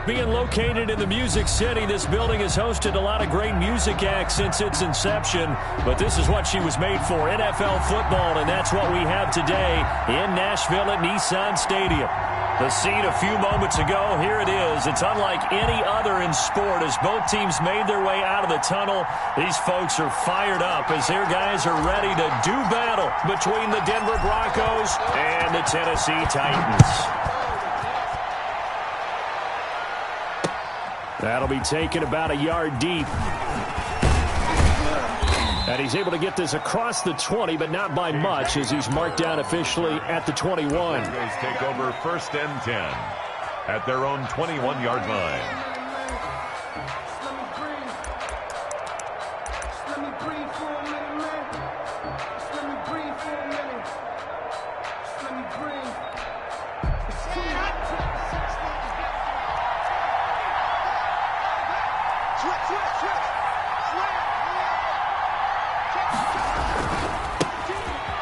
Being located in the Music City, this building has hosted a lot of great music acts since its inception. But this is what she was made for, NFL football, and that's what we have today in Nashville at Nissan Stadium. The scene a few moments ago, here it is. It's unlike any other in sport as both teams made their way out of the tunnel. These folks are fired up as their guys are ready to do battle between the Denver Broncos and the Tennessee Titans. That'll be taken about a yard deep. And he's able to get this across the 20, but not by much as he's marked down officially at the 21. Broncos take over 1st and 10 at their own 21-yard line.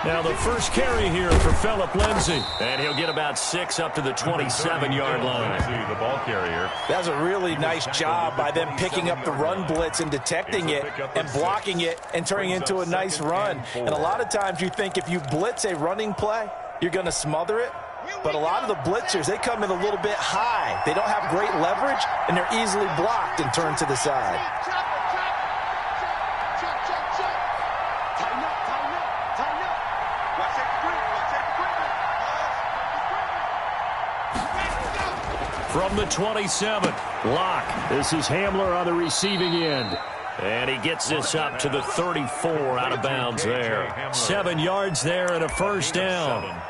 Now the first carry here for Phillip Lindsay. And he'll get about 6 up to the 27-yard line. The ball carrier. That's a really nice job by them picking up the run blitz and detecting it and blocking it and turning it into a nice run. And a lot of times you think if you blitz a running play, you're going to smother it. But a lot of the blitzers, they come in a little bit high. They don't have great leverage, and they're easily blocked and turned to the side. From the 27, Locke. This is Hamler on the receiving end. And he gets this up to the 34 out of bounds there. 7 yards there and a first down.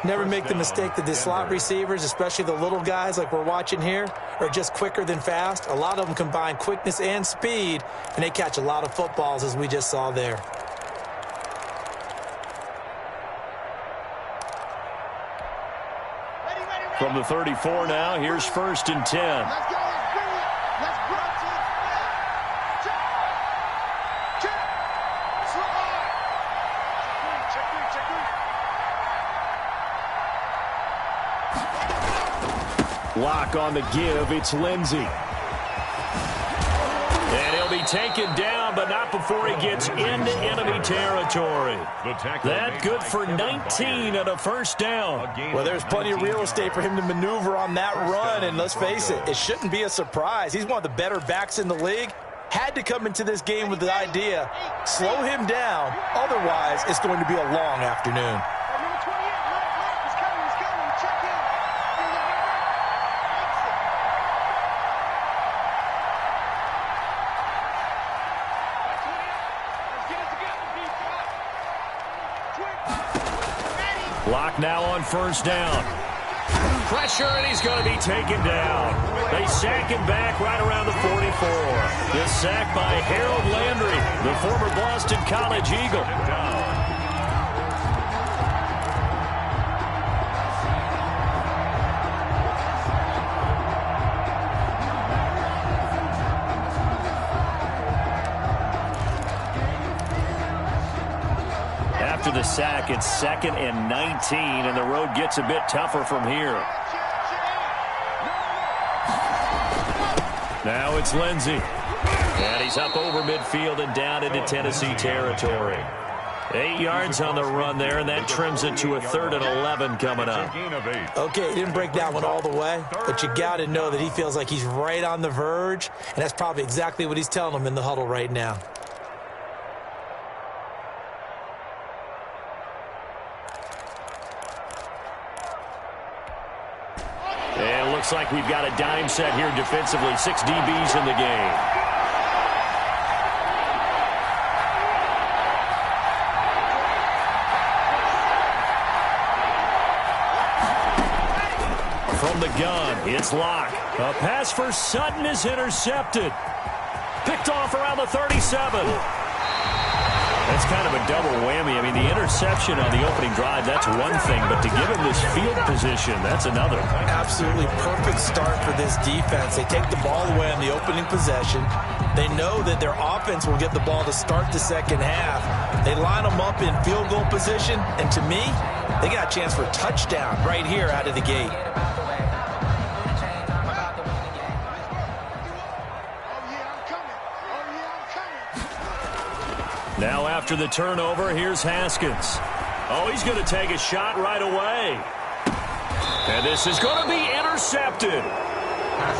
Never make the mistake that the slot receivers, especially the little guys like we're watching here, are just quicker than fast. A lot of them combine quickness and speed, and they catch a lot of footballs as we just saw there. From the 34 now, here's 1st and 10. Lock on the give, it's Lindsay. And he'll be taken down, but not before he gets into enemy territory. That good for 19 and a first down. Well, there's plenty of real estate for him to maneuver on that run, and let's face it, it shouldn't be a surprise. He's one of the better backs in the league. Had to come into this game with the idea, slow him down, otherwise it's going to be a long afternoon. Lock now on first down. Pressure, and he's going to be taken down. They sack him back right around the 44. This sack by Harold Landry, the former Boston College Eagle. After the sack, it's 2nd and 19, and the road gets a bit tougher from here. Now it's Lindsay. And he's up over midfield and down into Tennessee territory. 8 yards on the run there, and that trims it to a 3rd and 11 coming up. Okay, he didn't break that one all the way, but you got to know that he feels like he's right on the verge, and that's probably exactly what he's telling him in the huddle right now. And it looks like we've got a dime set here defensively. 6 DBs in the game. From the gun, it's Locke. A pass for Sutton is intercepted. Picked off around the 37. That's kind of a double whammy. I mean, the interception on the opening drive, that's one thing, but to give him this field position, that's another. Absolutely perfect start for this defense. They take the ball away on the opening possession. They know that their offense will get the ball to start the second half. They line them up in field goal position, and to me, they got a chance for a touchdown right here out of the gate. Now after the turnover, here's Haskins. Oh, he's going to take a shot right away. And this is going to be intercepted.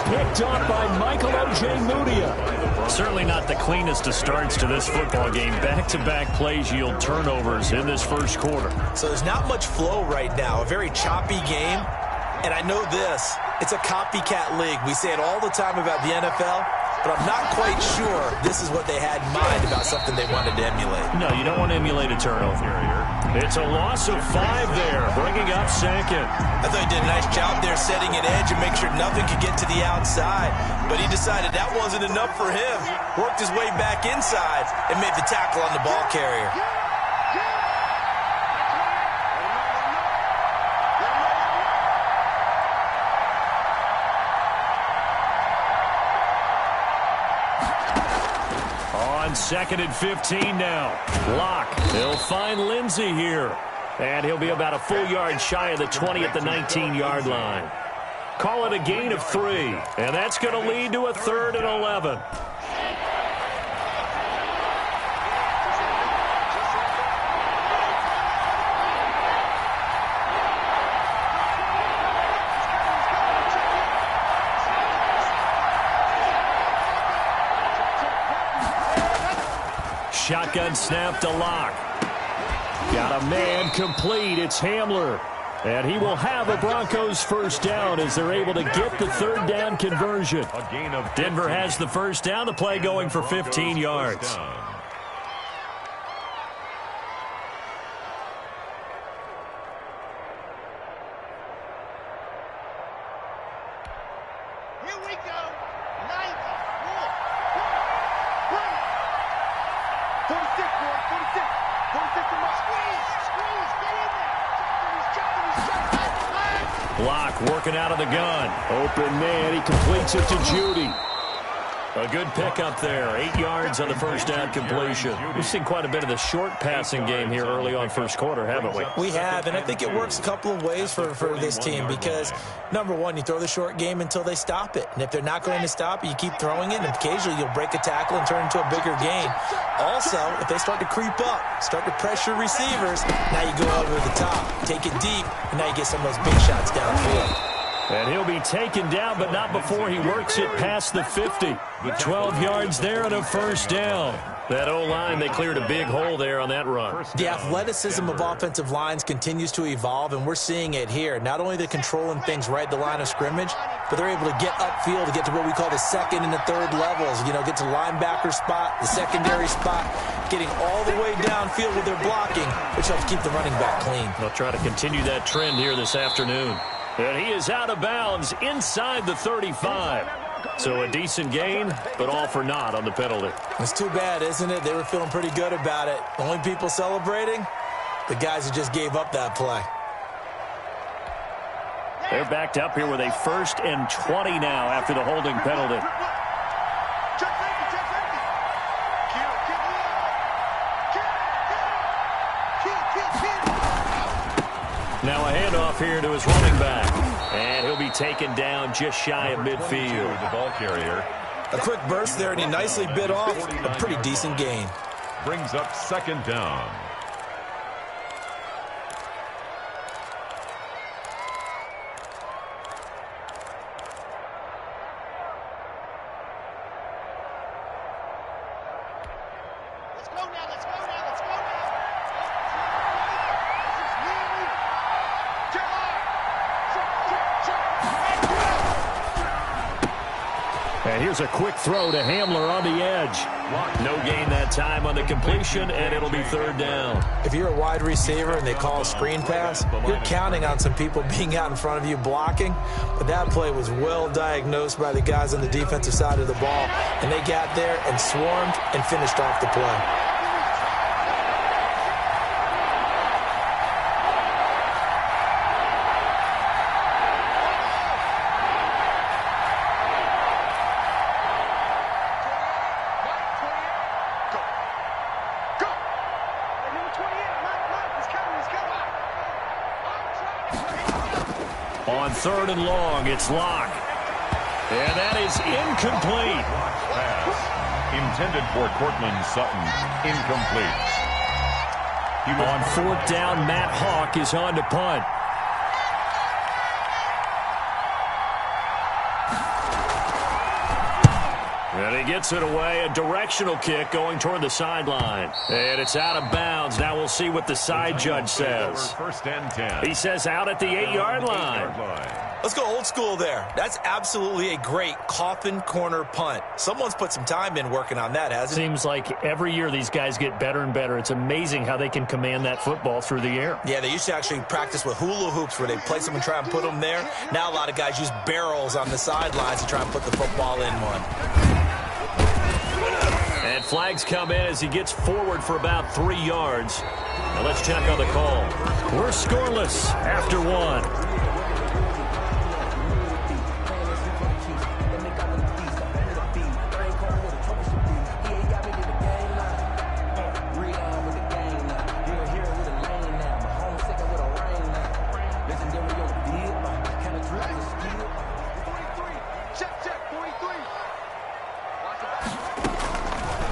Picked off by Michael Ojemudia. Certainly not the cleanest of starts to this football game. Back-to-back plays yield turnovers in this first quarter. So there's not much flow right now. A very choppy game. And I know this. It's a copycat league. We say it all the time about the NFL, but I'm not quite sure this is what they had in mind about something they wanted to emulate. No, you don't want to emulate a turnover. It's a loss of 5 there, bringing up second. I thought he did a nice job there setting an edge and make sure nothing could get to the outside. But he decided that wasn't enough for him. Worked his way back inside and made the tackle on the ball carrier. On 2nd and 15 now. Locke. He'll find Lindsey here. And he'll be about a full yard shy of the 20 at the 19-yard line. Call it a gain of 3. And that's going to lead to a 3rd and 11. Shotgun snap to Locke. Got a man complete. It's Hamler. And he will have a Broncos first down as they're able to get the 3rd down conversion. Denver has the first down. The play going for 15 yards. Locke working out of the gun. Open man. He completes it to Judy. A good pickup there. 8 yards on the first down completion. We've seen quite a bit of the short passing game here early on first quarter, haven't we? We have, and I think it works a couple of ways for this team because, number one, you throw the short game until they stop it. And if they're not going to stop it, you keep throwing it, and occasionally you'll break a tackle and turn into a bigger gain. Also, if they start to creep up, start to pressure receivers, now you go over the top, take it deep, and now you get some of those big shots downfield. And he'll be taken down, but not before he works it past the 50. 12 yards there and a first down. That O-line, they cleared a big hole there on that run. The athleticism of offensive lines continues to evolve, and we're seeing it here. Not only they're controlling things right at the line of scrimmage, but they're able to get upfield to get to what we call the 2nd and the 3rd levels. You know, get to linebacker spot, the secondary spot, getting all the way downfield with their blocking, which helps keep the running back clean. They'll try to continue that trend here this afternoon. And he is out of bounds inside the 35. So a decent gain, but all for naught on the penalty. It's too bad, isn't it? They were feeling pretty good about it. The only people celebrating, the guys who just gave up that play. They're backed up here with a 1st and 20 now after the holding penalty. Now a handoff here to his running back. And he'll be taken down just shy of midfield. The ball carrier. A quick burst there, and he nicely bit off a pretty decent gain. Brings up 2nd down. And here's a quick throw to Hamler on the edge. No gain that time on the completion, and it'll be 3rd down. If you're a wide receiver and they call a screen pass, you're counting on some people being out in front of you blocking. But that play was well diagnosed by the guys on the defensive side of the ball. And they got there and swarmed and finished off the play. On 3rd and long, it's Locke. And that is incomplete. Pass intended for Cortland Sutton, incomplete. On fourth down, Matt Hawk is on to punt. And he gets it away, a directional kick going toward the sideline. And it's out of bounds. Now we'll see what the side judge says. First and 10. He says out at the 8-yard line. Let's go old school there. That's absolutely a great coffin corner punt. Someone's put some time in working on that, hasn't it? Seems like every year these guys get better and better. It's amazing how they can command that football through the air. Yeah, they used to actually practice with hula hoops where they place them and try and put them there. Now a lot of guys use barrels on the sidelines to try and put the football in one. And flags come in as he gets forward for about 3 yards. Now let's check on the call. We're scoreless after one.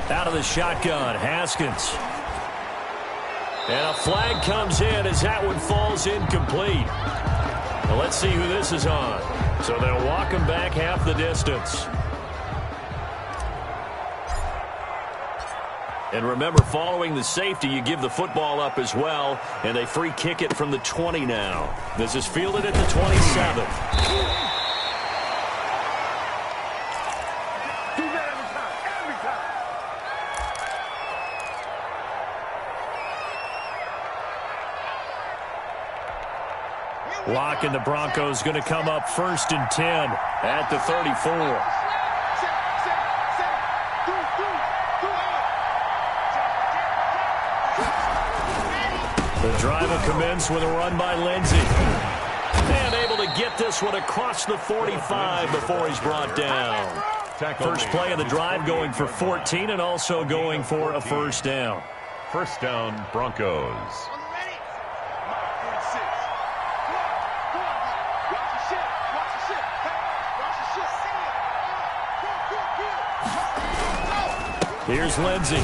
Out of the shotgun, Haskins. And a flag comes in as that one falls incomplete. Well, let's see who this is on. So they'll walk him back half the distance. And remember, following the safety, you give the football up as well. And they free kick it from the 20 now. This is fielded at the 27. Lock and the Broncos going to come up first and 10 at the 34. The drive will commence with a run by Lindsey. And able to get this one across the 45 before he's brought down. First play of the drive going for 14 and also going for a first down. First down, Broncos. Here's Lindsey.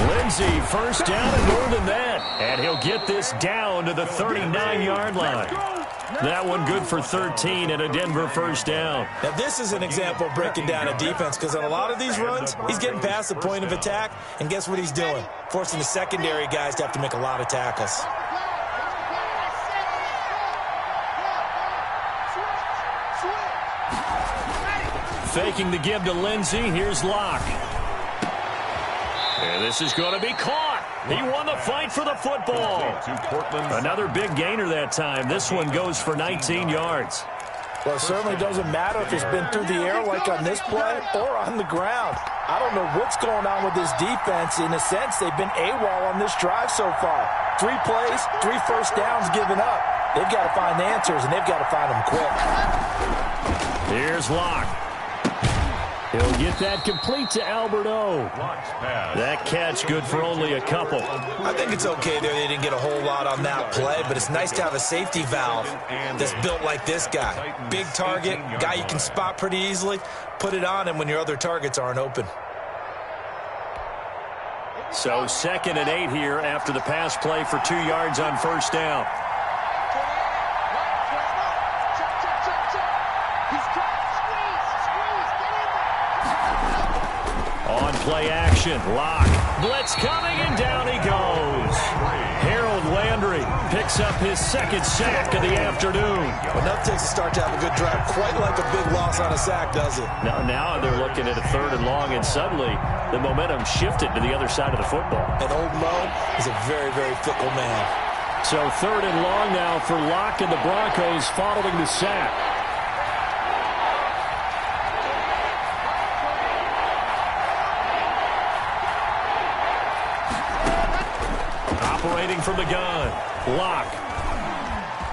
Lindsey, first down and more than that. And he'll get this down to the 39-yard line. That one good for 13 and a Denver first down. Now, this is an example of breaking down a defense because on a lot of these runs, he's getting past the point of attack, and guess what he's doing? Forcing the secondary guys to have to make a lot of tackles. Faking the give to Lindsey. Here's Locke. And this is going to be caught. He won the fight for the football. Another big gainer that time. This one goes for 19 yards. Well, it certainly doesn't matter if it's been through the air like on this play or on the ground. I don't know what's going on with this defense. In a sense, they've been AWOL on this drive so far. 3 plays, 3 first downs given up. They've got to find answers, and they've got to find them quick. Here's Locke. He'll get that complete to Alberto. That catch good for only a couple. I think it's okay there. They didn't get a whole lot on that play, but it's nice to have a safety valve that's built like this guy. Big target, guy you can spot pretty easily. Put it on him when your other targets aren't open. So 2nd and 8 here after the pass play for 2 yards on first down. On play action, Locke. Blitz coming, and down he goes. Harold Landry picks up his 2nd sack of the afternoon. Well, nothing takes a start to have a good drive. Quite like a big loss on a sack, does it? Now they're looking at a 3rd and long, and suddenly the momentum shifted to the other side of the football. And old Mo is a very, very fickle man. So 3rd and long now for Locke and the Broncos following the sack. Operating from the gun, Locke.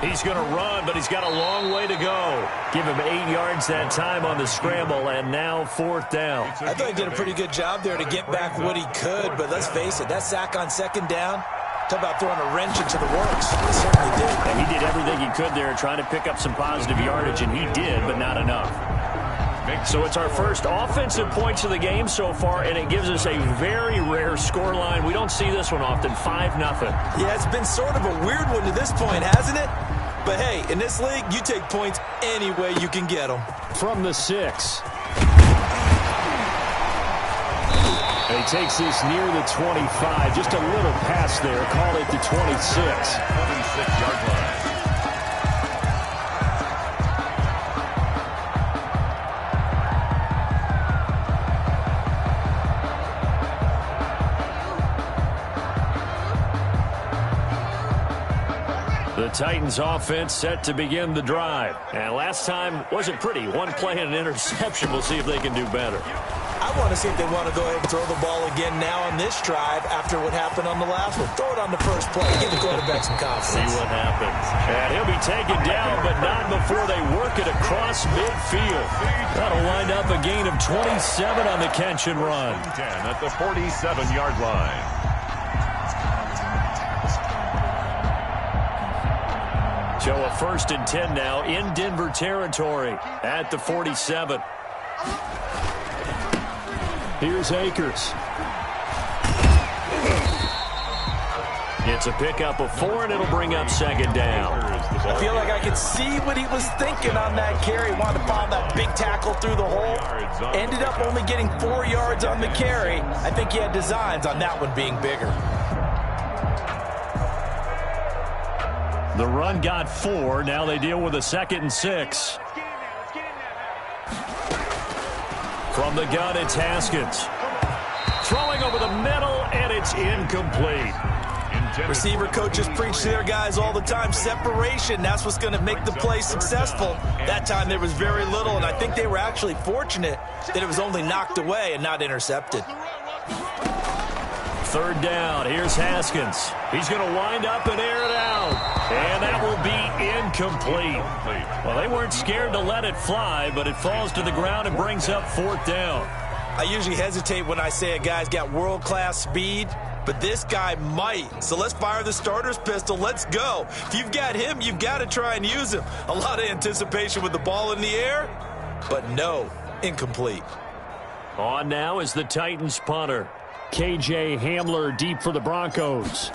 He's going to run, but he's got a long way to go. Give him 8 yards that time on the scramble, and now 4th down. I thought he did a pretty good job there to get back what he could, but let's face it, that sack on 2nd down, talk about throwing a wrench into the works. He certainly did. And he did everything he could there trying to pick up some positive yardage, and he did, but not enough. So it's our first offensive points of the game so far, and it gives us a very rare scoreline. We don't see this one often, 5-0. Yeah, it's been sort of a weird one to this point, hasn't it? But hey, in this league, you take points any way you can get them. From the 6. And he takes this near the 25. Just a little pass there. Call it the 26. 26-yard line. The Titans offense set to begin the drive. And last time wasn't pretty. One play and an interception. We'll see if they can do better. I want to see if they want to go ahead and throw the ball again now on this drive after what happened on the last one. Throw it on the first play. Give the quarterback some confidence. See what happens. And he'll be taken down, but not before they work it across midfield. That'll wind up a gain of 27 on the catch and run. 10 at the 47-yard line. So a 1st and 10 now in Denver territory at the 47. Here's Akers. It's a pickup of 4, and it'll bring up 2nd down. I feel like I could see what he was thinking on that carry. Wanted to follow that big tackle through the hole. Ended up only getting 4 yards on the carry. I think he had designs on that one being bigger. The run got 4. Now they deal with a 2nd and 6. From the gun, it's Haskins. Throwing over the middle, and it's incomplete. Receiver coaches preach to their guys all the time. Separation, that's what's going to make the play successful. That time there was very little, and I think they were actually fortunate that it was only knocked away and not intercepted. 3rd down. Here's Haskins. He's going to wind up and air it out. And that will be incomplete. Well, they weren't scared to let it fly, but it falls to the ground and brings up 4th down. I usually hesitate when I say a guy's got world-class speed, but this guy might. So let's fire the starter's pistol. Let's go. If you've got him, you've got to try and use him. A lot of anticipation with the ball in the air, but no, incomplete. On now is the Titans punter. KJ Hamler deep for the Broncos.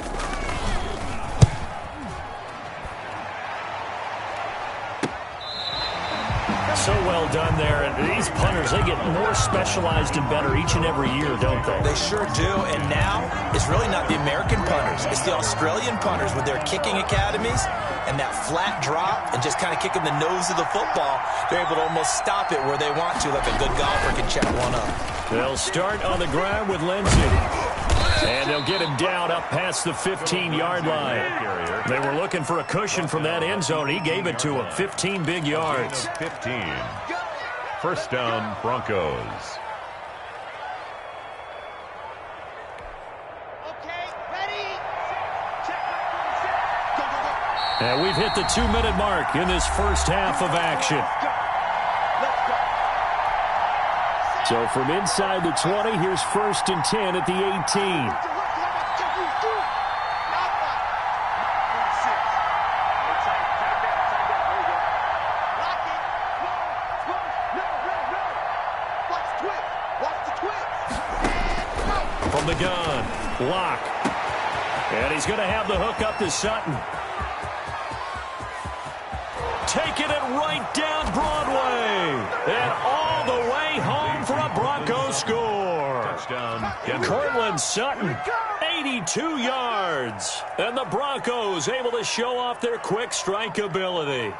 So well done there. And these punters, they get more specialized and better each and every year, don't they? They sure do. And now it's really not the American punters. It's the Australian punters with their kicking academies and that flat drop and just kind of kicking the nose of the football. They're able to almost stop it where they want to, like a good golfer can check one up. They'll start on the ground with Lindsey. And they'll get him down up past the 15-yard line. They were looking for a cushion from that end zone. He gave it to him. 15 big yards. 15. 1st down, Broncos. And we've hit the 2-minute mark in this first half of action. So from inside the 20, here's 1st and 10 at the 18. From the gun, Locke. And he's going to have the hook up to Sutton. Taking it right down Broadway. And all the way home for a Broncos score. Touchdown, Denver. Cortland Sutton, 82 yards. And the Broncos able to show off their quick strike ability.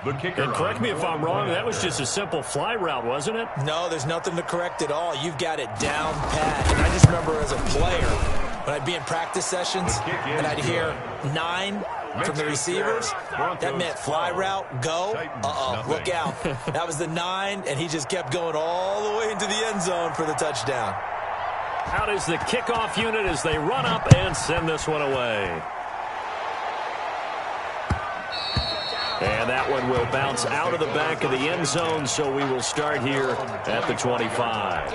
The kicker. And correct me if I'm wrong, that was just a simple fly route, wasn't it? No, there's nothing to correct at all. You've got it down pat. And I just remember as a player, when I'd be in practice sessions and I'd hear 9 from the receivers, that meant fly route, go, look out. That was the 9, and he just kept going all the way into the end zone for the touchdown. Out is the kickoff unit as they run up and send this one away. And that one will bounce out of the back of the end zone, so we will start here at the 25.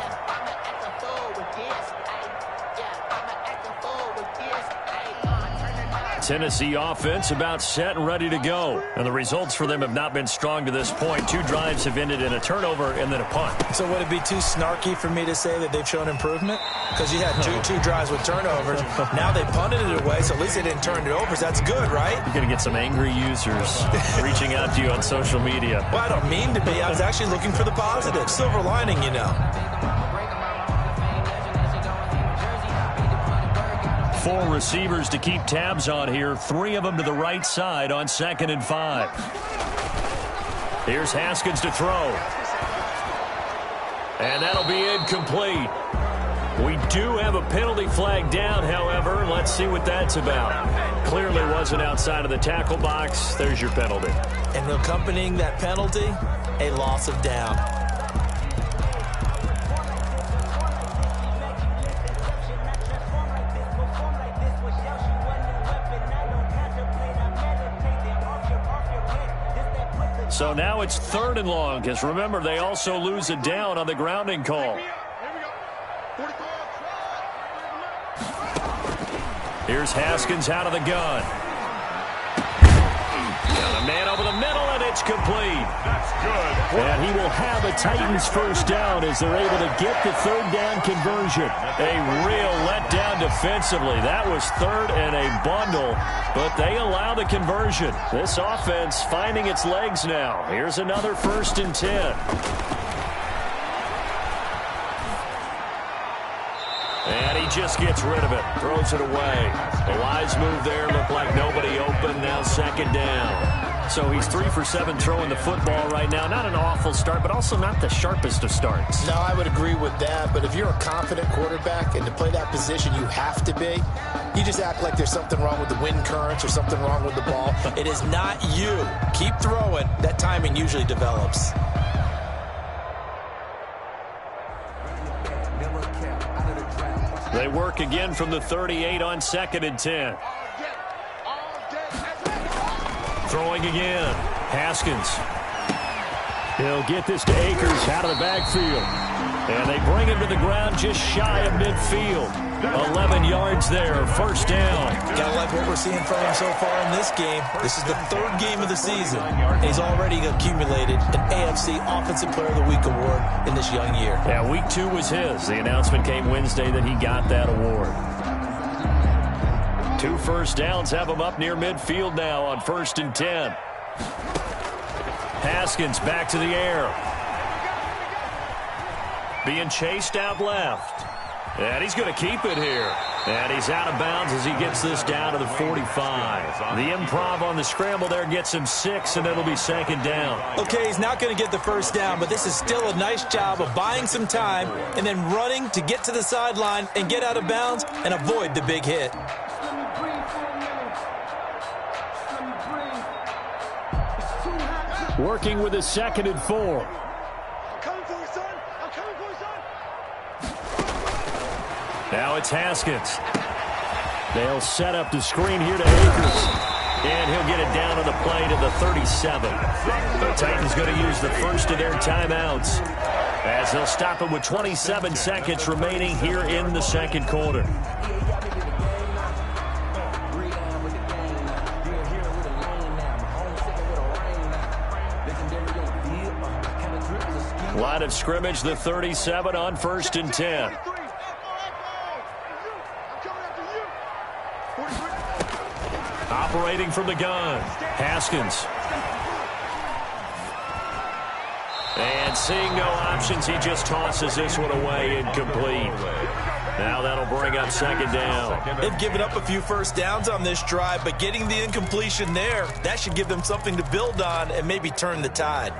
Tennessee offense about set and ready to go. And the results for them have not been strong to this point. 2 drives have ended in a turnover and then a punt. So would it be too snarky for me to say that they've shown improvement? Because you had two drives with turnovers. Now they punted it away, so at least they didn't turn it over. So that's good, right? You're going to get some angry users reaching out to you on social media. Well, I don't mean to be. I was actually looking for the positive. Silver lining, you know. 4 receivers to keep tabs on here. 3 of them to the right side on 2nd and 5. Here's Haskins to throw. And that'll be incomplete. We do have a penalty flag down, however. Let's see what that's about. Clearly wasn't outside of the tackle box. There's your penalty. And accompanying that penalty, a loss of down. So now it's 3rd and long, because remember, they also lose a down on the grounding call. Here's Haskins out of the gun. Got a man over the middle, and it's complete. That's good. And he will have a Titans first down as they're able to get the 3rd down conversion. A real letdown defensively. That was 3rd and a bundle, but they allow the conversion. This offense finding its legs now. Here's another 1st and 10. And he just gets rid of it. Throws it away. A wise move there. Looked like nobody open. Now 2nd down. So he's 3 for 7 throwing the football right now. Not an awful start, but also not the sharpest of starts. No, I would agree with that. But if you're a confident quarterback and to play that position you have to be, you just act like there's something wrong with the wind currents or something wrong with the ball. It is not you. Keep throwing. That timing usually develops. They work again from the 38 on 2nd and 10. Throwing again. Haskins. He'll get this to Akers out of the backfield. And they bring him to the ground just shy of midfield. 11 yards there. 1st down. Gotta like what we're seeing from him so far in this game. This is the 3rd game of the season. And he's already accumulated an AFC Offensive Player of the Week award in this young year. Yeah, week 2 was his. The announcement came Wednesday that he got that award. 2 first downs have him up near midfield now on 1st and 10. Haskins back to the air. Being chased out left. And he's going to keep it here. And he's out of bounds as he gets this down to the 45. The improv on the scramble there gets him 6, and it'll be 2nd down. Okay, he's not going to get the 1st down, but this is still a nice job of buying some time and then running to get to the sideline and get out of bounds and avoid the big hit. Working with a 2nd and 4. Now it's Haskins. They'll set up the screen here to Akers. And he'll get it down on the play to the 37. The Titans going to use the first of their timeouts as they'll stop it with 27 seconds remaining here in the 2nd quarter. Line of scrimmage, the 37 on 1st and 10. Operating from the gun, Haskins. And seeing no options, he just tosses this one away, incomplete. Now that'll bring up 2nd down. They've given up a few 1st downs on this drive, but getting the incompletion there, that should give them something to build on and maybe turn the tide.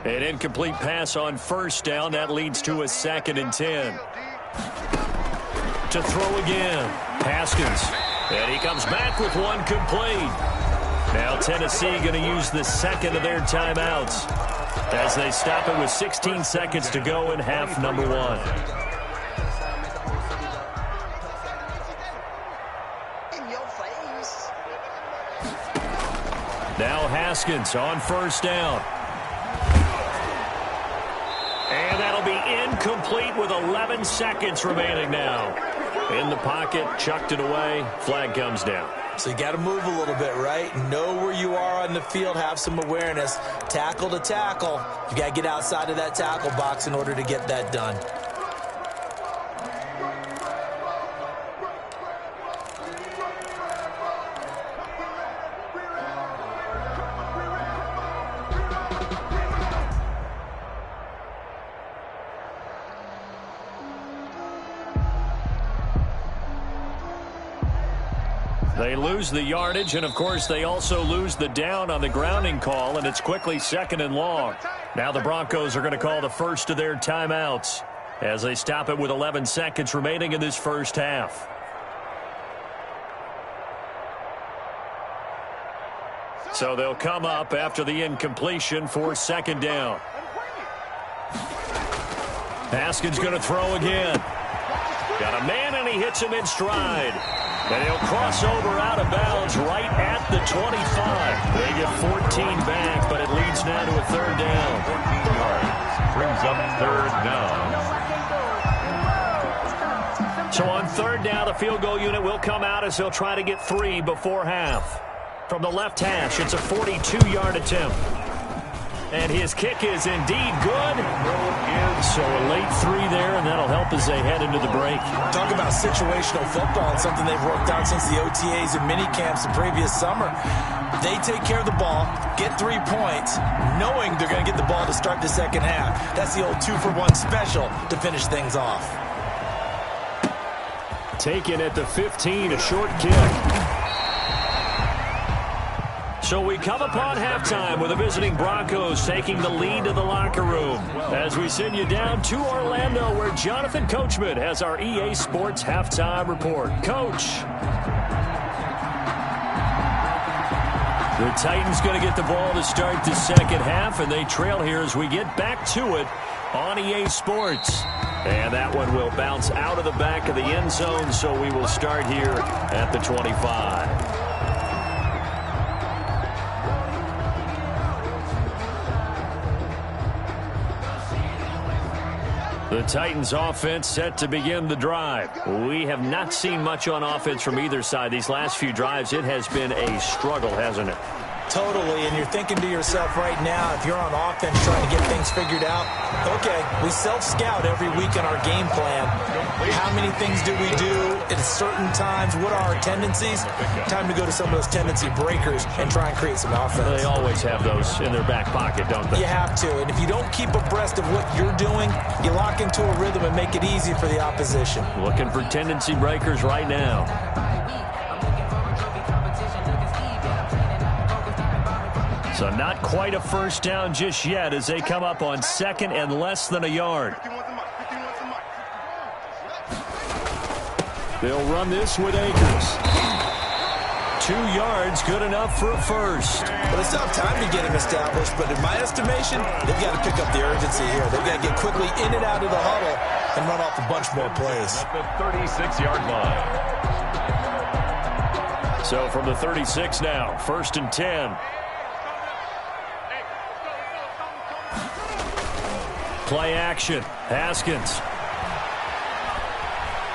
An incomplete pass on 1st down. That leads to a 2nd and 10. To throw again. Haskins. And he comes back with one complete. Now Tennessee going to use the 2nd of their timeouts as they stop it with 16 seconds to go in half number 1. Now Haskins on 1st down. And that'll be incomplete with 11 seconds remaining now. In the pocket, chucked it away, flag comes down. So you got to move a little bit, right? Know where you are on the field, have some awareness. Tackle to tackle. You got to get outside of that tackle box in order to get that done. They lose the yardage, and, of course, they also lose the down on the grounding call, and it's quickly 2nd and long. Now the Broncos are going to call the first of their timeouts as they stop it with 11 seconds remaining in this first half. So they'll come up after the incompletion for 2nd down. Haskins going to throw again. Got a man, and he hits him in stride. And he'll cross over out of bounds right at the 25. They get 14 back, but it leads now to a 3rd down. 14 yards. Brings up 3rd down. So on 3rd down, the field goal unit will come out as they'll try to get 3 before half. From the left hash, it's a 42-yard attempt. And his kick is indeed good. So a late 3 there, and that'll help as they head into the break. Talk about situational football and something they've worked out since the OTAs and mini camps the previous summer. They take care of the ball, get 3 points, knowing they're going to get the ball to start the second half. That's the old 2-for-1 special to finish things off. Taken at the 15, a short kick. So we come upon halftime with the visiting Broncos taking the lead to the locker room as we send you down to Orlando where Jonathan Coachman has our EA Sports halftime report. Coach. The Titans going to get the ball to start the second half, and they trail here as we get back to it on EA Sports. And that one will bounce out of the back of the end zone, so we will start here at the 25. The Titans offense set to begin the drive. We have not seen much on offense from either side. These last few drives, it has been a struggle, hasn't it? Totally, and you're thinking to yourself right now, if you're on offense trying to get things figured out, okay, we self-scout every week in our game plan. How many things do we do at certain times? What are our tendencies? Time to go to some of those tendency breakers and try and create some offense. They always have those in their back pocket, don't they? You have to, and if you don't keep abreast of what you're doing, you lock into a rhythm and make it easy for the opposition. Looking for tendency breakers right now. So not quite a first down just yet as they come up on 2nd and less than a yard. They'll run this with Akers. 2 yards, good enough for a first. Well, it's not time to get him established, but in my estimation, they've got to pick up the urgency here. They've got to get quickly in and out of the huddle and run off a bunch more plays. At the 36-yard line. So from the 36 now, 1st and 10. Play action. Haskins.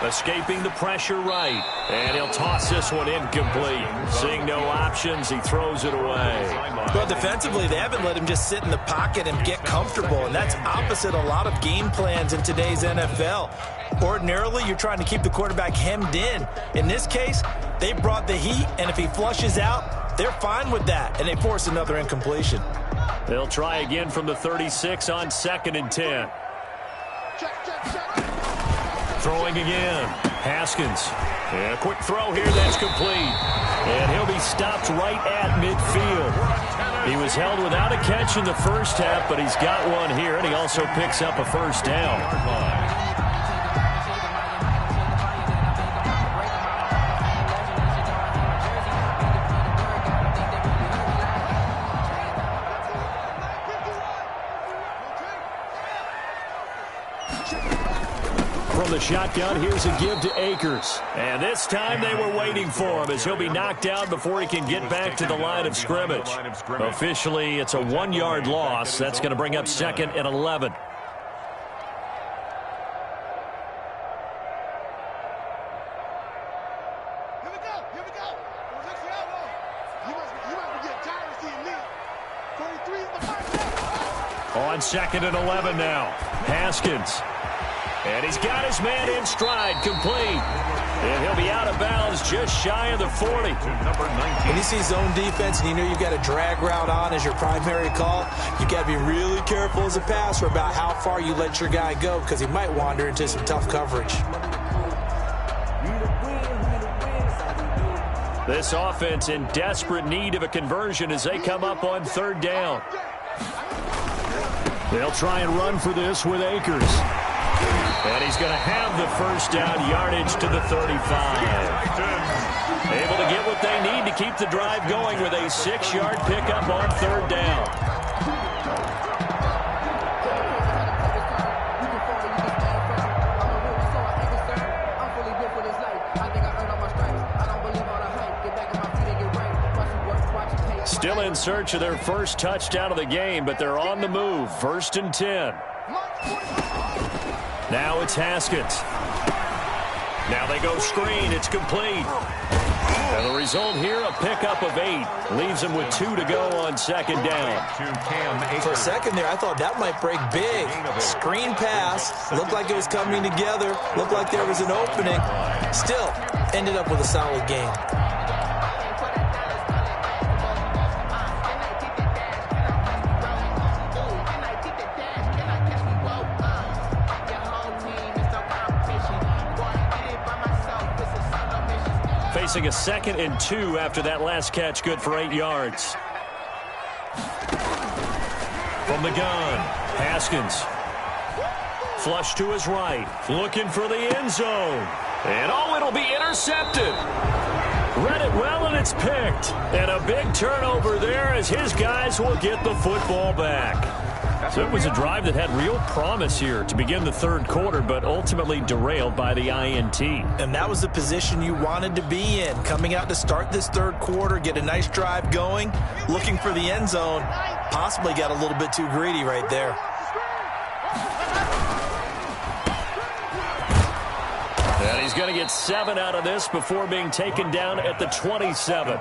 Escaping the pressure right. And he'll toss this one incomplete. Seeing no options, he throws it away. Well, defensively, they haven't let him just sit in the pocket and get comfortable, and that's opposite a lot of game plans in today's NFL. Ordinarily, you're trying to keep the quarterback hemmed in. In this case, they brought the heat, and if he flushes out, they're fine with that, and they force another incompletion. They'll try again from the 36 on 2nd and 10. Throwing again. Haskins. And a quick throw here. That's complete. And he'll be stopped right at midfield. He was held without a catch in the first half, but he's got one here, and he also picks up a first down. From the shotgun, here's a give to Akers. And this time they were waiting for him as he'll be knocked down before he can get back to the line of scrimmage. Officially, it's a 1-yard loss. That's going to bring up 2nd and 11. On 2nd and 11 now. Haskins. And he's got his man in stride, complete. And he'll be out of bounds just shy of the 40. When you see zone defense and you know you've got a drag route on as your primary call, you've got to be really careful as a passer about how far you let your guy go because he might wander into some tough coverage. This offense in desperate need of a conversion as they come up on 3rd down. They'll try and run for this with Akers. And he's going to have the first down, yardage to the 35. Able to get what they need to keep the drive going with a 6-yard pickup on 3rd down. Still in search of their first touchdown of the game, but they're on the move. 1st and 10. Now it's Haskins. Now they go screen. It's complete. And the result here, a pickup of 8. Leaves them with 2 to go on 2nd down. For a second there, I thought that might break big. Screen pass. Looked like it was coming together. Looked like there was an opening. Still, ended up with a solid game. Facing a 2nd and 2 after that last catch, good for 8 yards. From the gun, Haskins. Flush to his right, looking for the end zone. And it'll be intercepted. Read it well, and it's picked. And a big turnover there as his guys will get the football back. So it was a drive that had real promise here to begin the 3rd quarter, but ultimately derailed by the INT. And that was the position you wanted to be in. Coming out to start this 3rd quarter, get a nice drive going, looking for the end zone. Possibly got a little bit too greedy right there. And he's going to get 7 out of this before being taken down at the 27.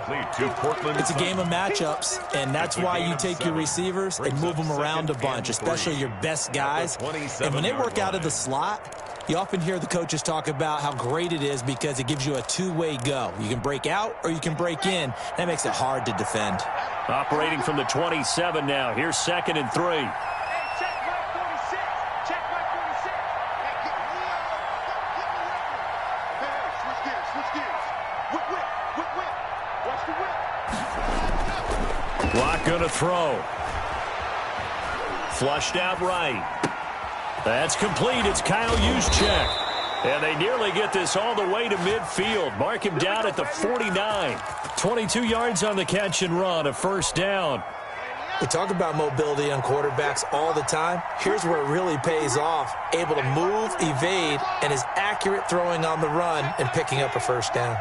It's a game of matchups, and that's why you take your receivers and move them around a bunch, especially your best guys. And when they work out of the slot, you often hear the coaches talk about how great it is because it gives you a two-way go. You can break out or you can break in. That makes it hard to defend. Operating from the 27 now. Here's 2nd and 3. Clock going to throw. Flushed out right. That's complete. It's Kyle Juszczyk. And they nearly get this all the way to midfield. Mark him down at the 49. 22 yards on the catch and run, a 1st down. We talk about mobility on quarterbacks all the time. Here's where it really pays off. Able to move, evade, and is accurate throwing on the run and picking up a 1st down.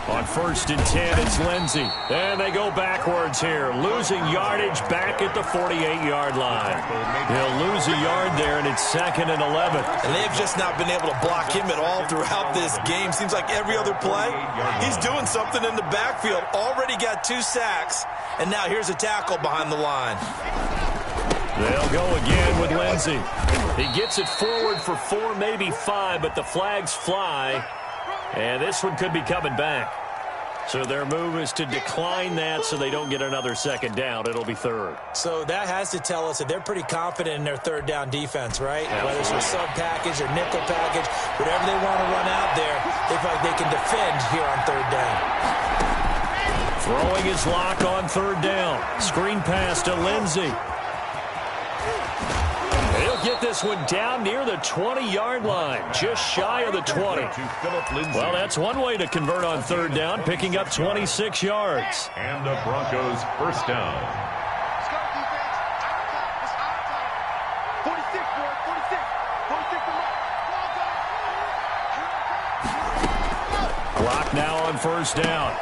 On 1st and 10, it's Lindsey. And they go backwards here, losing yardage back at the 48-yard line. He'll lose a yard there, and it's 2nd and 11. And they've just not been able to block him at all throughout this game. Seems like every other play, he's doing something in the backfield. Already got 2 sacks, and now here's a tackle behind the line. They'll go again with Lindsey. He gets it forward for 4, maybe 5, but the flags fly. And this one could be coming back. So their move is to decline that so they don't get another 2nd down. It'll be 3rd. So that has to tell us that they're pretty confident in their 3rd down defense, right? Whether it's a sub package or nickel package, whatever they want to run out there, they feel like they can defend here on 3rd down. Throwing his lock on 3rd down. Screen pass to Lindsey. He'll get this one down near the 20-yard line, just shy of the 20. Well, that's one way to convert on 3rd down, picking up 26 yards. And the Broncos' 1st down. Clock now on 1st down.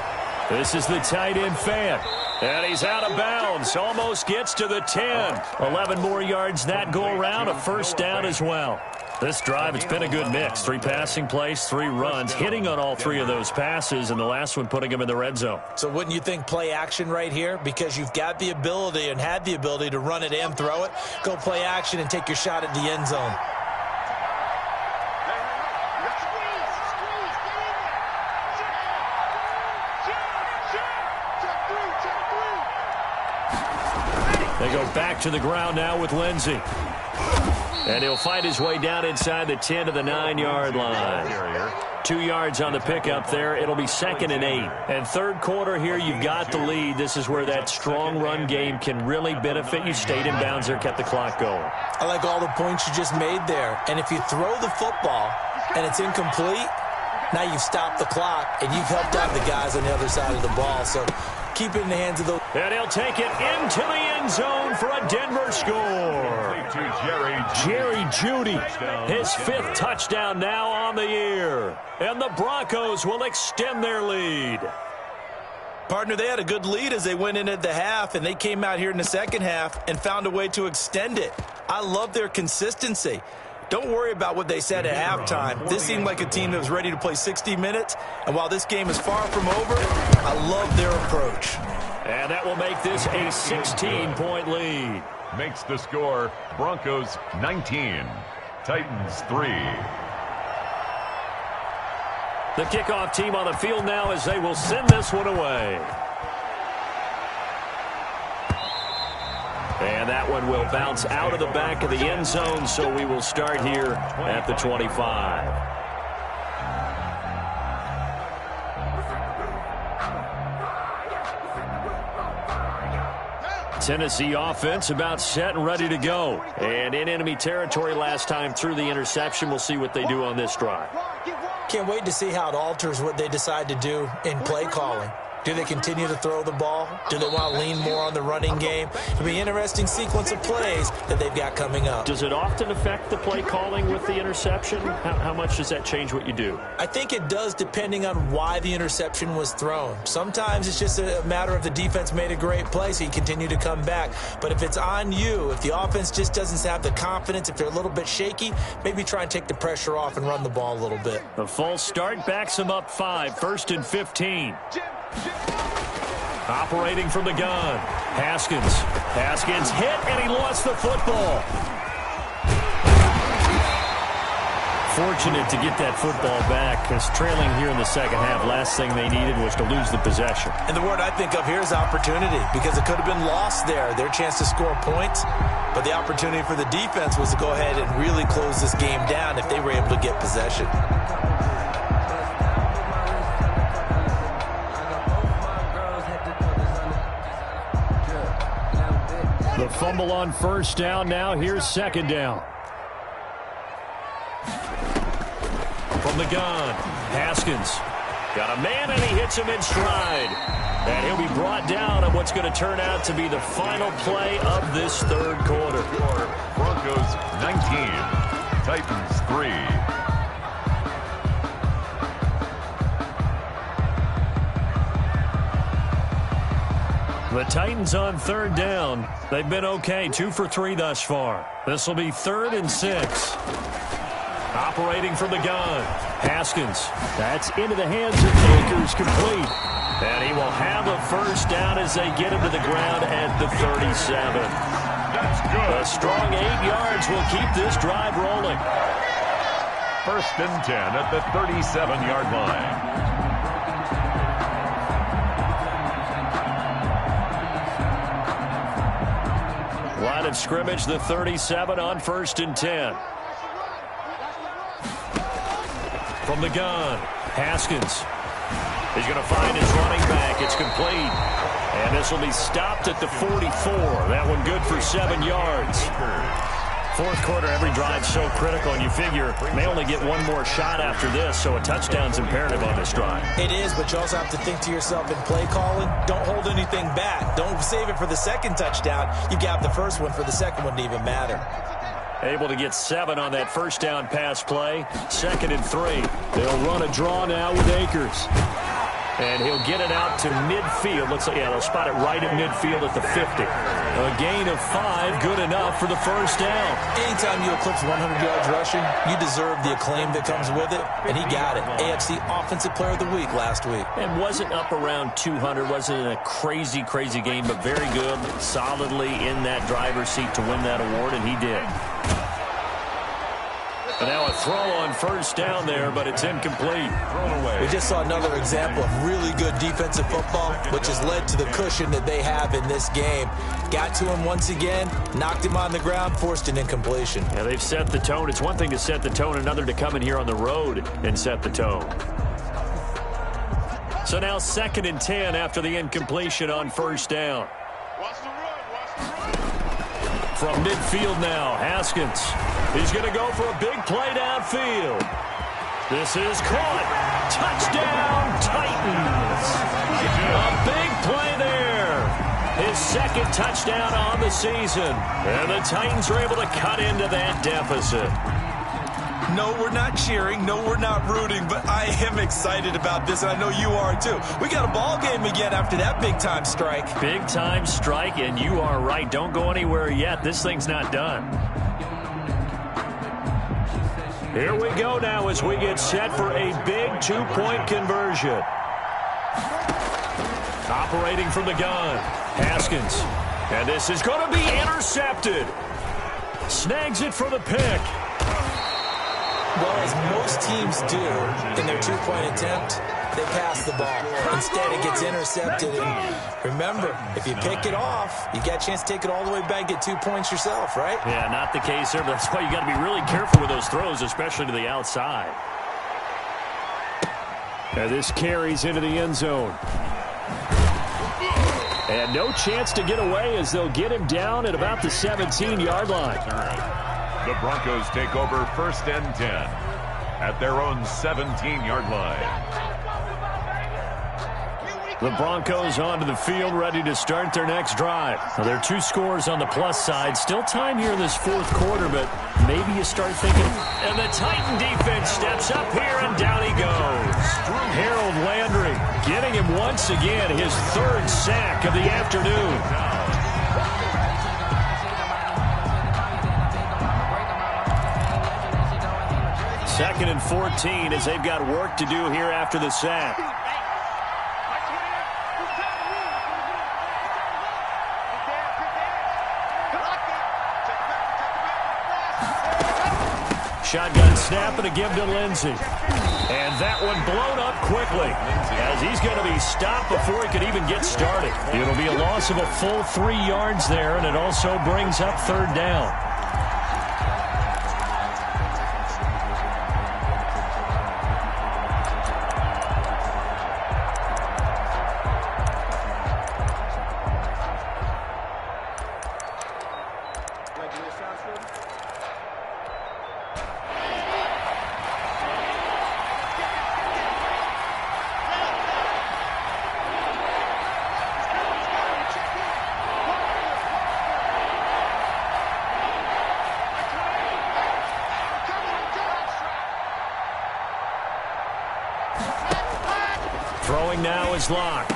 This is the tight end Fant. And he's out of bounds. Almost gets to the 10. 11 more yards that go around. A 1st down as well. This drive, it's been a good mix. 3 passing plays, 3 runs, hitting on all 3 of those passes, and the last one putting him in the red zone. So wouldn't you think play action right here? Because you've got the ability and had the ability to run it and throw it. Go play action and take your shot at the end zone. They go back to the ground now with Lindsey. And he'll fight his way down inside the 10 to the 9-yard line. 2 yards on the pickup there. It'll be 2nd and 8. And third quarter here, you've got the lead. This is where that strong run game can really benefit you. Stayed in bounds there, kept the clock going. I like all the points you just made there. And if you throw the football and it's incomplete, now you've stopped the clock and you've helped out the guys on the other side of the ball. So keep it in the hands of those. And he'll take it into the end zone for a Denver score. Jerry Jeudy, his 5th touchdown now on the year. And the Broncos will extend their lead. Partner, they had a good lead as they went into the half, and they came out here in the second half and found a way to extend it. I love their consistency. Don't worry about what they said at halftime. This seemed like a team that was ready to play 60 minutes, and while this game is far from over, I love their approach. And that will make this a 16-point lead. Makes the score Broncos 19, Titans 3. The kickoff team on the field now as they will send this one away. And that one will bounce out of the back of the end zone, so we will start here at the 25. Tennessee offense about set and ready to go. And in enemy territory last time through the interception. We'll see what they do on this drive. Can't wait to see how it alters what they decide to do in play calling. Do they continue to throw the ball? Do they want to lean more on the running game? It'll be an interesting sequence of plays that they've got coming up. Does it often affect the play calling with the interception? How much does that change what you do? I think it does depending on why the interception was thrown. Sometimes it's just a matter of the defense made a great play, so you continue to come back. But if it's on you, if the offense just doesn't have the confidence, if they're a little bit shaky, maybe try and take the pressure off and run the ball a little bit. The false start backs them up 5, 1st and 15. Operating from the gun. Haskins hit, and he lost the football. Fortunate to get that football back, because trailing here in the second half, last thing they needed was to lose the possession. And the word I think of here is opportunity, because it could have been lost there, their chance to score points. But the opportunity for the defense was to go ahead and really close this game down if they were able to get possession. The fumble on first down. Now here's 2nd down. From the gun, Haskins. Got a man, and he hits him in stride. And he'll be brought down on what's going to turn out to be the final play of this third quarter. Broncos 19, Titans 3. The Titans on 3rd down. They've been okay, 2 for 3 thus far. This will be 3rd and 6. Operating from the gun, Haskins. That's into the hands of Akers, complete. And he will have a first down as they get him to the ground at the 37. That's good. A strong 8 yards will keep this drive rolling. 1st and 10 at the 37-yard line. Line of scrimmage, the 37 on 1st and 10. From the gun, Haskins. He's going to find his running back. It's complete. And this will be stopped at the 44. That one good for 7 yards. Fourth quarter, every drive so critical, and you figure may only get one more shot after this, so a touchdown's imperative on this drive. It is, but you also have to think to yourself in play calling, don't hold anything back. Don't save it for the second touchdown. You got the first one for the second one to even matter. Able to get 7 on that first down pass play. 2nd and 3. They'll run a draw now with Akers. And he'll get it out to midfield. Looks like, yeah, they'll spot it right at midfield at the 50. A gain of 5, good enough for the first down. Anytime you eclipse 100 yards rushing, you deserve the acclaim that comes with it, and he got it. AFC Offensive Player of the Week last week. And wasn't up around 200, wasn't a crazy game, but very good, solidly in that driver's seat to win that award, and he did. And now a throw on first down there, but it's incomplete. Thrown away. We just saw another example of really good defensive football, which has led to the cushion that they have in this game. Got to him once again, knocked him on the ground, forced an incompletion. Yeah, they've set the tone. It's one thing to set the tone, another to come in here on the road and set the tone. So now 2nd and 10 after the incompletion on first down. From midfield now, Haskins. He's going to go for a big play downfield. This is caught. Touchdown, Titans. A big play there. His 2nd touchdown on the season. And the Titans are able to cut into that deficit. No, we're not cheering. No, we're not rooting. But I am excited about this, and I know you are too. We got a ball game again after that big-time strike. Big-time strike, and you are right. Don't go anywhere yet. This thing's not done. Here we go now as we get set for a big 2-point conversion. Operating from the gun, Haskins. And this is going to be intercepted. Snags it for the pick. Well, as most teams do in their 2-point attempt, they pass the ball. Instead, it gets intercepted. And remember, if you pick it off, you got a chance to take it all the way back, get 2 points yourself, right? Yeah, not the case here, but that's why you got to be really careful with those throws, especially to the outside. And this carries into the end zone. And no chance to get away as they'll get him down at about the 17-yard line. The Broncos take over 1st and 10 at their own 17-yard line. The Broncos onto the field, ready to start their next drive. Now, there are 2 scores on the plus side. Still time here in this 4th quarter, but maybe you start thinking. And the Titan defense steps up here, and down he goes. Harold Landry getting him once again, his 3rd sack of the afternoon. 2nd and 14 as they've got work to do here after the sack. Shotgun snap and a give to Lindsey. And that one blown up quickly as he's going to be stopped before he could even get started. It'll be a loss of a full 3 yards there, and it also brings up 3rd down. Throwing now is Locke.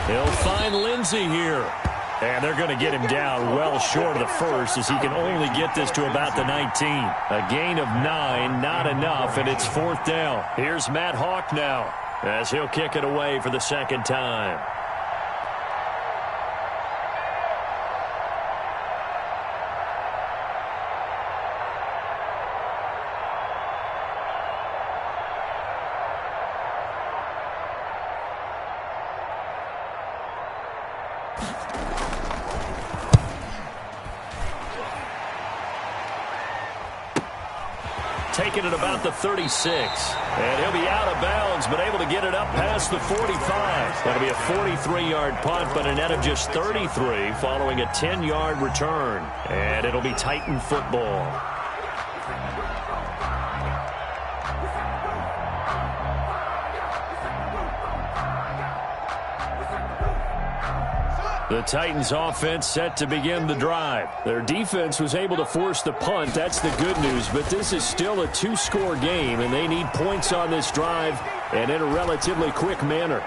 He'll find Lindsey here. And they're going to get him down well short of the first as he can only get this to about the 19. A gain of 9, not enough, and it's 4th down. Here's Matt Hawk now as he'll kick it away for the 2nd time. Taking it about the 36. And he'll be out of bounds, but able to get it up past the 45. That'll be a 43-yard punt, but a net of just 33 following a 10-yard return. And it'll be Titan football. The Titans offense set to begin the drive. Their defense was able to force the punt. That's the good news, but this is still a 2-score game, and they need points on this drive and in a relatively quick manner.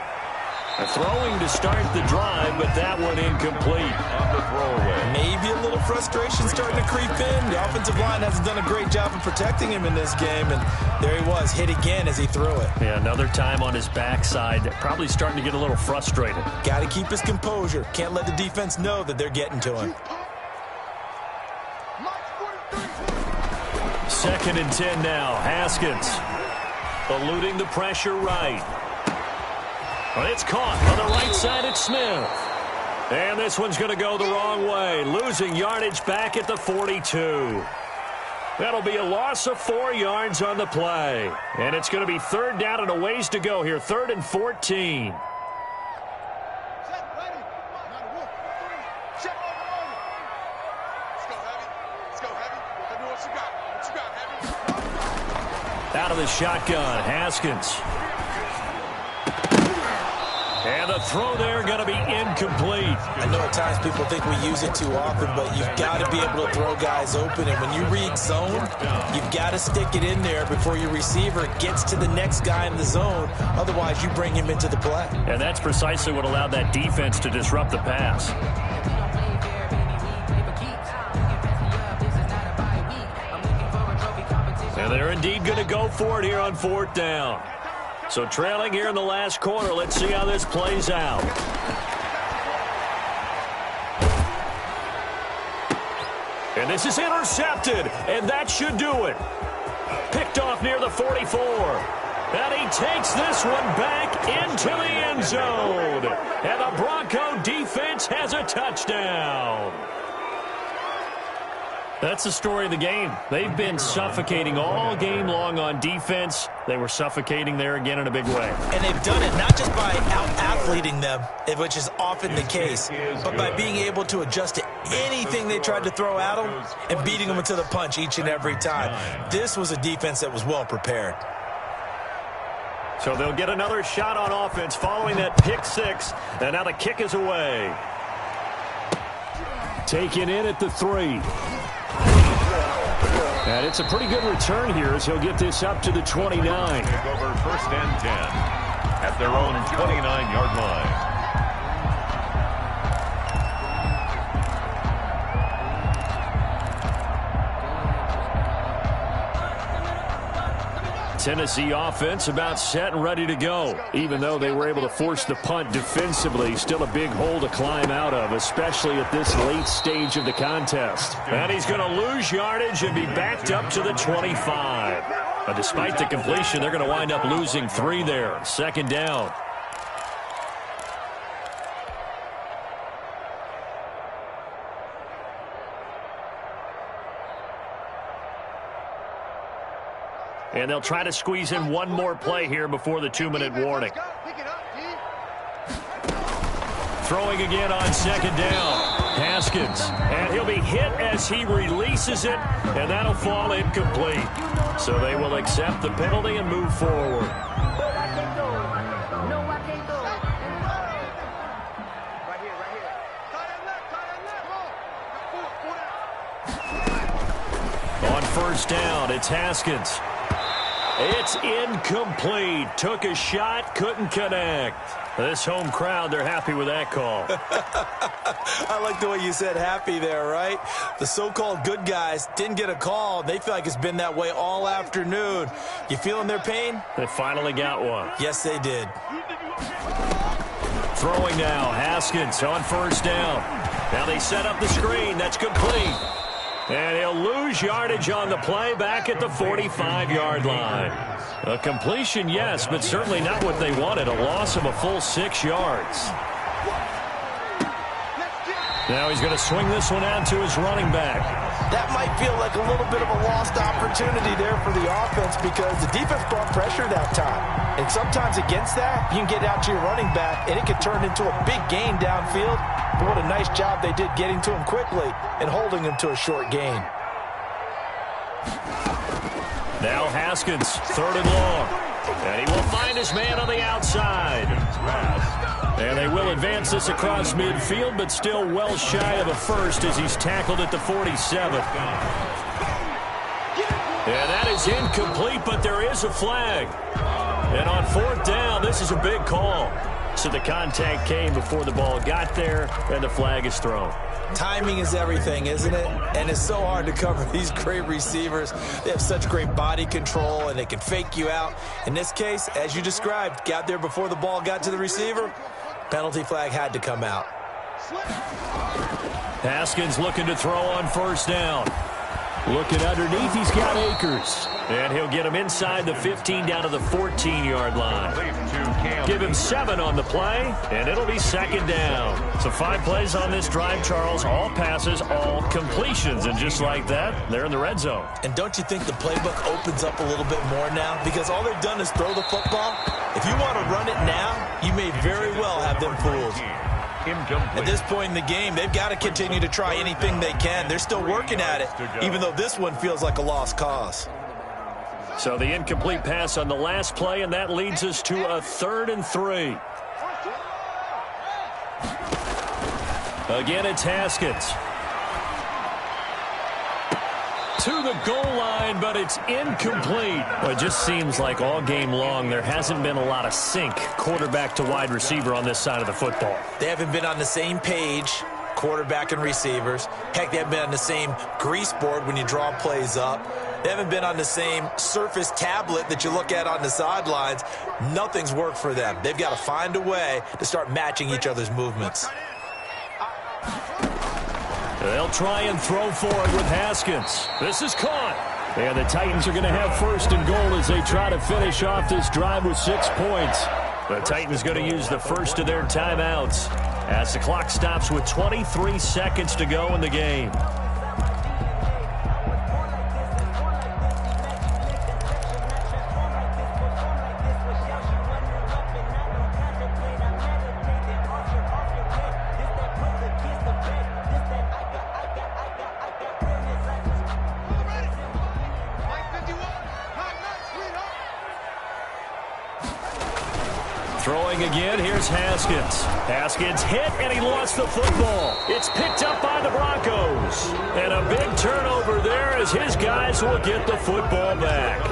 Throwing to start the drive, but that one incomplete. On the throwaway. Maybe a little frustration starting to creep in. The offensive line hasn't done a great job of protecting him in this game, and there he was, hit again as he threw it. Yeah, another time on his backside, probably starting to get a little frustrated. Got to keep his composure. Can't let the defense know that they're getting to him. 2nd and 10 now. Haskins eluding the pressure right. Well, it's caught on the right side. It's Smith. And this one's going to go the wrong way. Losing yardage back at the 42. That'll be a loss of 4 yards on the play. And it's going to be 3rd down and a ways to go here. 3rd and 14. Out of the shotgun, Haskins. And the throw there going to be incomplete. I know at times people think we use it too often, but you've got to be able to throw guys open. And when you read zone, you've got to stick it in there before your receiver gets to the next guy in the zone. Otherwise, you bring him into the play. And that's precisely what allowed that defense to disrupt the pass. And they're indeed going to go for it here on 4th down. So trailing here in the last quarter, let's see how this plays out. And this is intercepted, and that should do it. Picked off near the 44. And he takes this one back into the end zone. And the Bronco defense has a touchdown. That's the story of the game. They've been suffocating all game long on defense. They were suffocating there again in a big way. And they've done it not just by out-athleting them, which is often the case, but by being able to adjust to anything they tried to throw at them and beating them into the punch each and every time. This was a defense that was well prepared. So they'll get another shot on offense following that pick 6. And now the kick is away. Taken in at the 3. And it's a pretty good return here as he'll get this up to the 29. Take over 1st and 10 at their own 29-yard line. Tennessee offense about set and ready to go. Even though they were able to force the punt defensively, still a big hole to climb out of, especially at this late stage of the contest. And he's going to lose yardage and be backed up to the 25. But despite the completion, they're going to wind up losing 3 there. 2nd down. And they'll try to squeeze in one more play here before the 2-minute warning. Throwing again on 2nd down. Haskins. And he'll be hit as he releases it, and that'll fall incomplete. So they will accept the penalty and move forward. On 1st down, it's Haskins. It's incomplete. Took a shot, couldn't connect. This home crowd, they're happy with that call. I like the way you said happy there, right? The so-called good guys didn't get a call. They feel like it's been that way all afternoon. You feeling their pain? They finally got one. Yes, they did. Throwing now, Haskins on 1st down. Now they set up the screen. That's complete. And he'll lose yardage on the play back at the 45-yard line. A completion, yes, but certainly not what they wanted. A loss of a full 6 yards. Now he's going to swing this one out to his running back. That might feel like a little bit of a lost opportunity there for the offense because the defense brought pressure that time. And sometimes against that, you can get out to your running back, and it could turn into a big gain downfield. But what a nice job they did getting to him quickly and holding him to a short gain. Now Haskins, 3rd and long. And he will find his man on the outside. And they will advance this across midfield, but still well shy of a first as he's tackled at the 47. And that is incomplete, but there is a flag. And on fourth down, this is a big call. So the contact came before the ball got there, and the flag is thrown. Timing is everything, isn't it? And it's so hard to cover these great receivers. They have such great body control, and they can fake you out. In this case, as you described, got there before the ball got to the receiver. Penalty flag had to come out. Haskins looking to throw on first down. Looking underneath, he's got Akers. And he'll get him inside the 15 down to the 14-yard line. Give him 7 on the play, and it'll be second down. So 5 plays on this drive, Charles. All passes, all completions. And just like that, they're in the red zone. And don't you think the playbook opens up a little bit more now? Because all they've done is throw the football. If you want to run it now, you may very well have them fooled. At this point in the game, they've got to continue to try anything they can. They're still working at it, even though this one feels like a lost cause. So the incomplete pass on the last play, and that leads us to a 3rd and 3. Again, it's Haskins. To the goal line, but it's incomplete. Well, it just seems like all game long there hasn't been a lot of sync quarterback to wide receiver on this side of the football. They haven't been on the same page, quarterback and receivers. Heck, they haven't been on the same grease board when you draw plays up. They haven't been on the same surface tablet that you look at on the sidelines. Nothing's worked for them. They've got to find a way to start matching each other's movements. They'll try and throw for it with Haskins. This is caught. And the Titans are going to have 1st and goal as they try to finish off this drive with 6 points. The Titans going to use the first of their timeouts as the clock stops with 23 seconds to go in the game. Throwing again, here's Haskins. Haskins hit, and he lost the football. It's picked up by the Broncos. And a big turnover there as his guys will get the football back.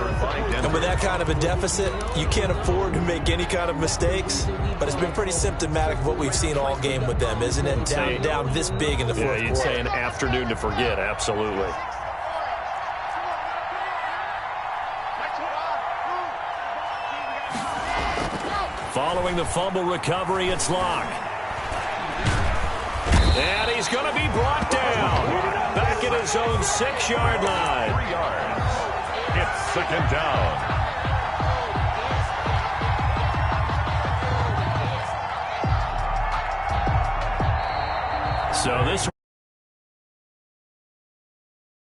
And with that kind of a deficit, you can't afford to make any kind of mistakes. But it's been pretty symptomatic of what we've seen all game with them, isn't it? Down this big in the fourth quarter. Yeah, you'd say an afternoon to forget, absolutely. Following the fumble recovery, it's Locke. And he's going to be brought down. Back at his own 6-yard line. 3 yards. It's second down. So this